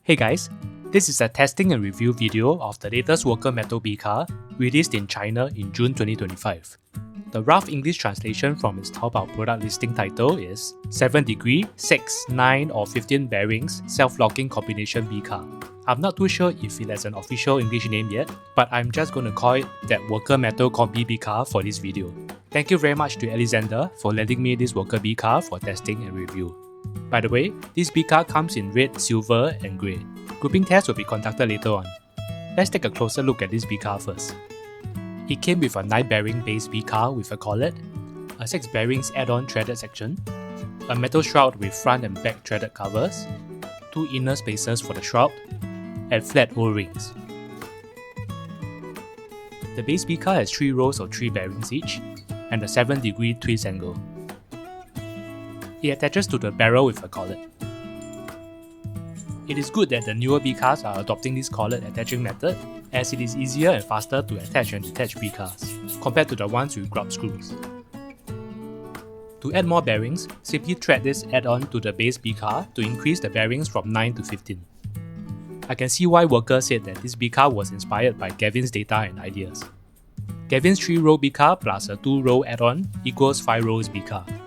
Hey guys, this is a testing and review video of the latest Worker Metal BCAR released in China in June 2025. The rough English translation from its Taobao product listing title is 7 degree, 6, 9 or 15 bearings self-locking combination BCAR. I'm not too sure if it has an official English name yet, but I'm just going to call it that Worker Metal Combi BCAR for this video. Thank you very much to Alexander for lending me this Worker BCAR for testing and review. By the way, this BCAR comes in red, silver and grey. Grouping tests will be conducted later on. Let's take a closer look at this BCAR first. It came with a 9 bearing base BCAR with a collet, a 6 bearings add-on threaded section, a metal shroud with front and back threaded covers, 2 inner spacers for the shroud, and flat O-rings. The base BCAR has 3 rows of 3 bearings each, and a 7 degree twist angle. It attaches to the barrel with a collet. It is good that the newer BCARs are adopting this collet attaching method, as it is easier and faster to attach and detach BCARs, compared to the ones with grub screws. To add more bearings, simply thread this add-on to the base BCAR to increase the bearings from 9 to 15. I can see why Worker said that this BCAR was inspired by Gavin's data and ideas. Gavin's 3-row BCAR plus a 2-row add-on equals 5 rows BCAR.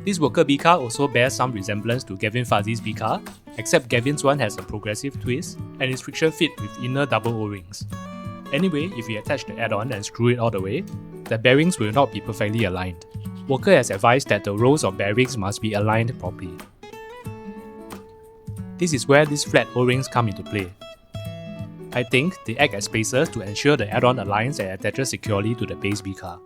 This Worker BCAR also bears some resemblance to Gavin Fuzzy's BCAR, except Gavin's one has a progressive twist and is friction fit with inner double O-rings. Anyway, if you attach the add-on and screw it all the way, the bearings will not be perfectly aligned. Worker has advised that the rows of bearings must be aligned properly. This is where these flat O-rings come into play. I think they act as spacers to ensure the add-on aligns and attaches securely to the base BCAR.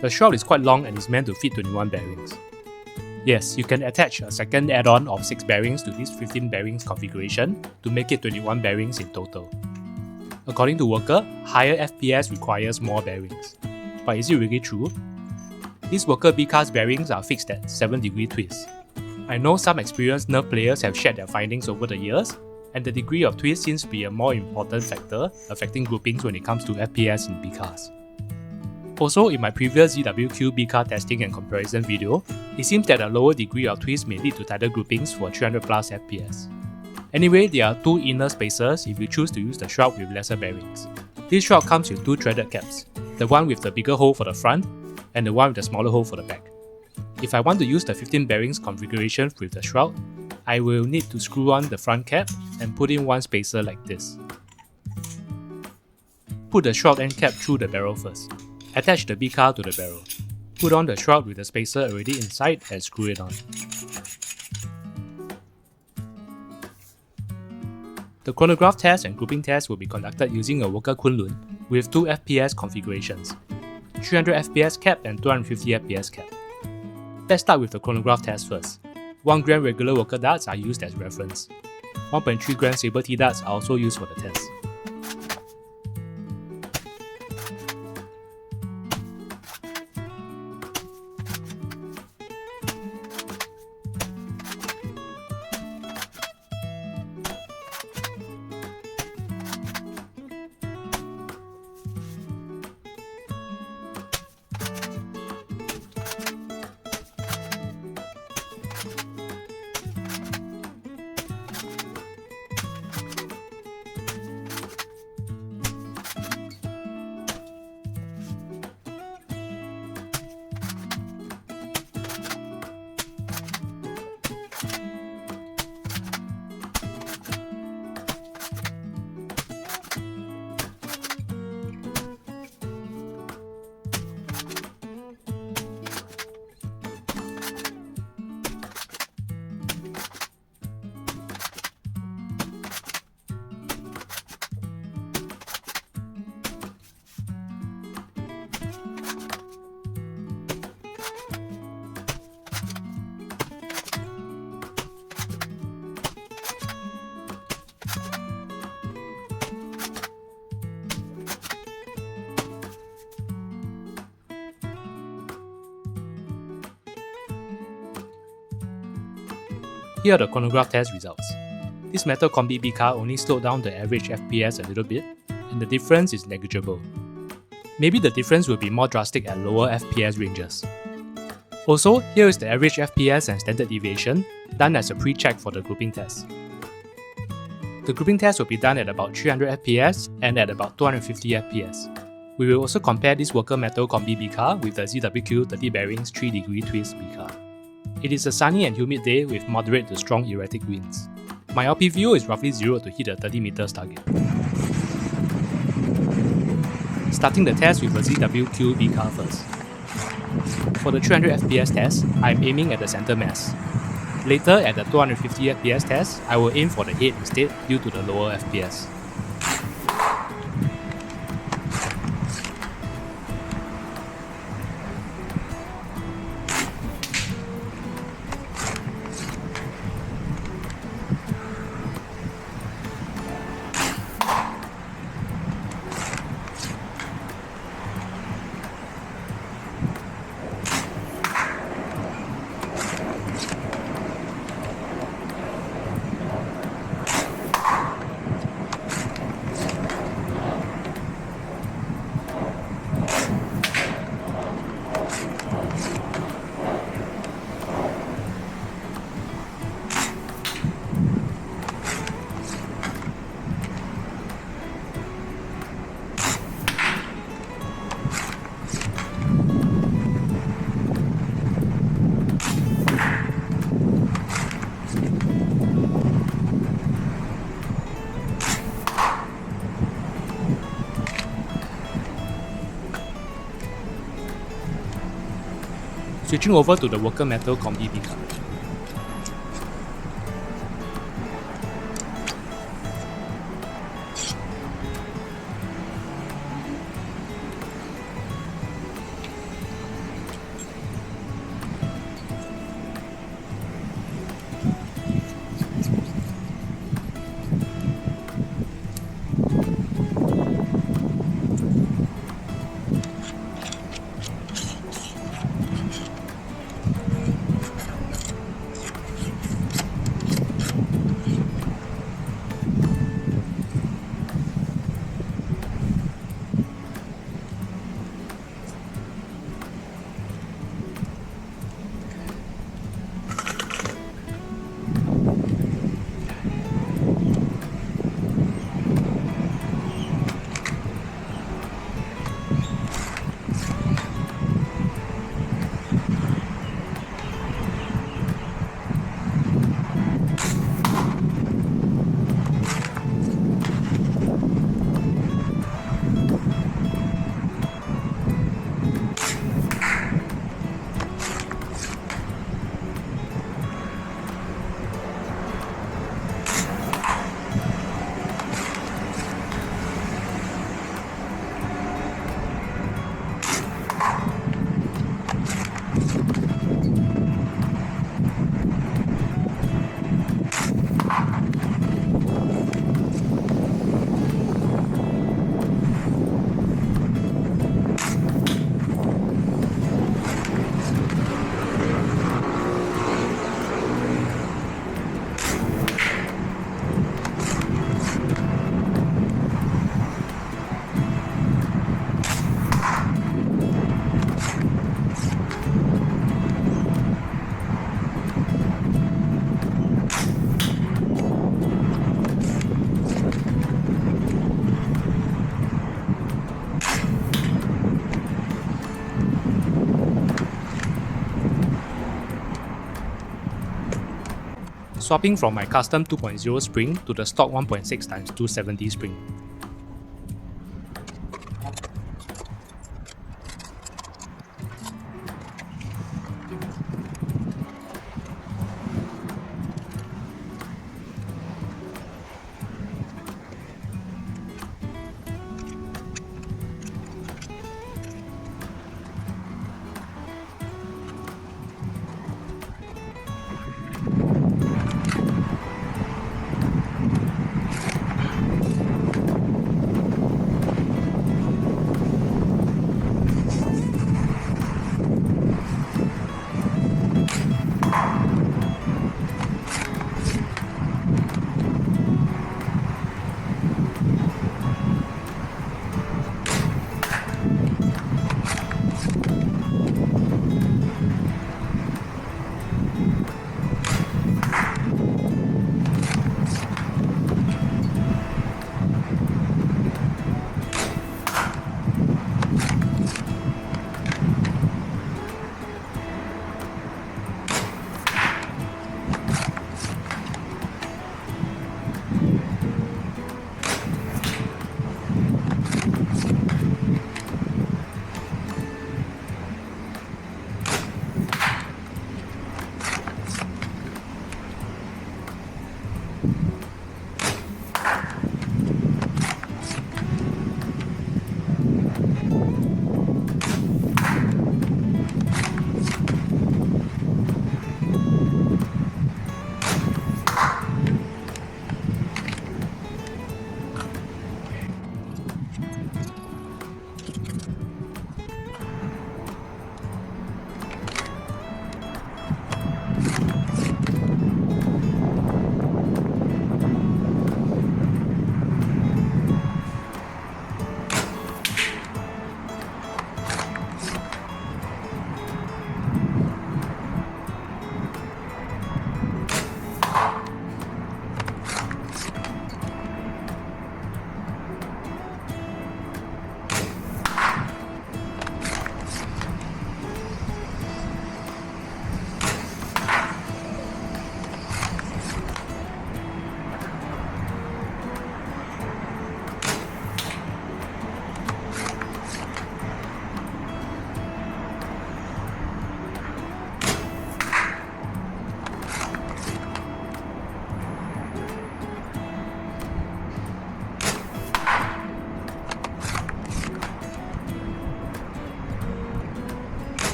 The shroud is quite long and is meant to fit 21 bearings. Yes, you can attach a second add-on of 6 bearings to this 15 bearings configuration to make it 21 bearings in total. According to Worker, higher FPS requires more bearings. But is it really true? This Worker BCAR's bearings are fixed at 7 degree twist. I know some experienced Nerf players have shared their findings over the years, and the degree of twist seems to be a more important factor affecting groupings when it comes to FPS in BCARs. Also, in my previous ZWQ BCAR testing and comparison video, it seems that a lower degree of twist may lead to tighter groupings for 300 plus FPS. Anyway, there are 2 inner spacers if you choose to use the shroud with lesser bearings. This shroud comes with 2 threaded caps, the one with the bigger hole for the front and the one with the smaller hole for the back. If I want to use the 15 bearings configuration with the shroud, I will need to screw on the front cap and put in 1 spacer like this. Put the shroud end cap through the barrel first. Attach the BCAR to the barrel. Put on the shroud with the spacer already inside and screw it on. The chronograph test and grouping test will be conducted using a Worker Kunlun with 2 FPS configurations, 300 FPS cap and 250 FPS cap. Let's start with the chronograph test first. 1 gram regular Worker darts are used as reference. 1.3 gram Sabre T darts are also used for the test. Here are the chronograph test results. This metal combi BCAR only slowed down the average FPS a little bit, and the difference is negligible. Maybe the difference will be more drastic at lower FPS ranges. Also, here is the average FPS and standard deviation, done as a pre-check for the grouping test. The grouping test will be done at about 300 FPS and at about 250 FPS. We will also compare this Worker Metal Combi BCAR with the ZWQ 30 bearings 3° twist BCAR. It is a sunny and humid day with moderate to strong erratic winds. My LPVO is roughly 0 to hit a 30 meters target. Starting the test with a ZWQ BCAR first. For the 300 FPS test, I am aiming at the center mass. Later, at the 250 FPS test, I will aim for the head instead due to the lower FPS. Switching over to the Worker Metal Combi BCAR. Swapping from my custom 2.0 spring to the stock 1.6x270 spring.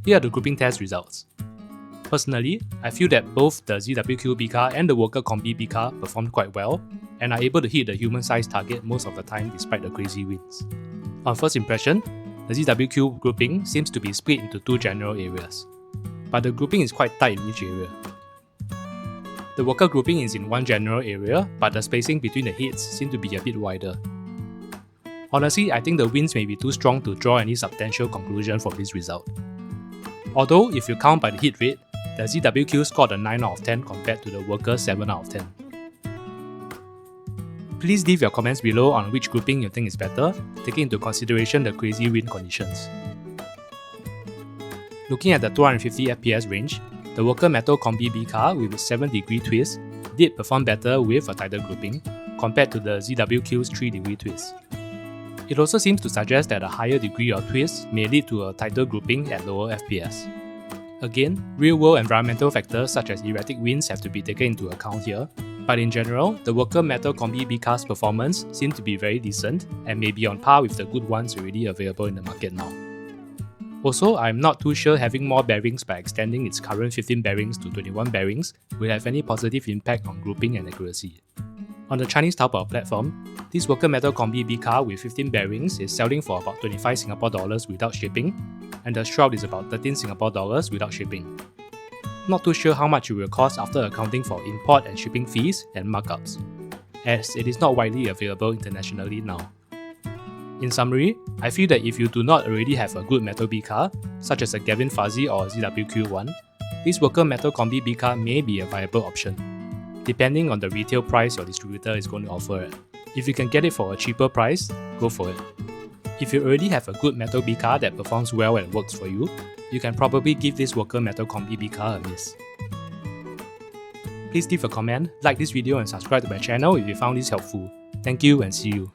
Here are the grouping test results. Personally, I feel that both the ZWQ BCAR and the Worker Combi BCAR performed quite well and are able to hit the human-sized target most of the time despite the crazy winds. On first impression, the ZWQ grouping seems to be split into two general areas, but the grouping is quite tight in each area. The Worker grouping is in one general area, but the spacing between the heads seem to be a bit wider. Honestly, I think the winds may be too strong to draw any substantial conclusion from this result. Although, if you count by the hit rate, the ZWQ scored a 9 out of 10 compared to the Worker 7 out of 10. Please leave your comments below on which grouping you think is better, taking into consideration the crazy wind conditions. Looking at the 250 FPS range, the Worker Metal Combi BCAR with its 7-degree twist did perform better with a tighter grouping compared to the ZWQ's 3-degree twist. It also seems to suggest that a higher degree of twist may lead to a tighter grouping at lower FPS. Again, real-world environmental factors such as erratic winds have to be taken into account here, but in general, the Worker Metal Combi BCAR's performance seems to be very decent and may be on par with the good ones already available in the market now. Also, I'm not too sure having more bearings by extending its current 15 bearings to 21 bearings will have any positive impact on grouping and accuracy. On the Chinese Taobao platform, this Worker Metal Combi BCAR with 15 bearings is selling for about 25 Singapore dollars without shipping, and the shroud is about 13 Singapore dollars without shipping. Not too sure how much it will cost after accounting for import and shipping fees and markups, as it is not widely available internationally now. In summary, I feel that if you do not already have a good metal BCAR, such as a Gavin Fuzzy or ZWQ1, this Worker Metal Combi BCAR may be a viable option, depending on the retail price your distributor is going to offer it. If you can get it for a cheaper price, go for it. If you already have a good metal BCAR that performs well and works for you, you can probably give this Worker Metal Combi BCAR a miss. Please leave a comment, like this video and subscribe to my channel if you found this helpful. Thank you and see you.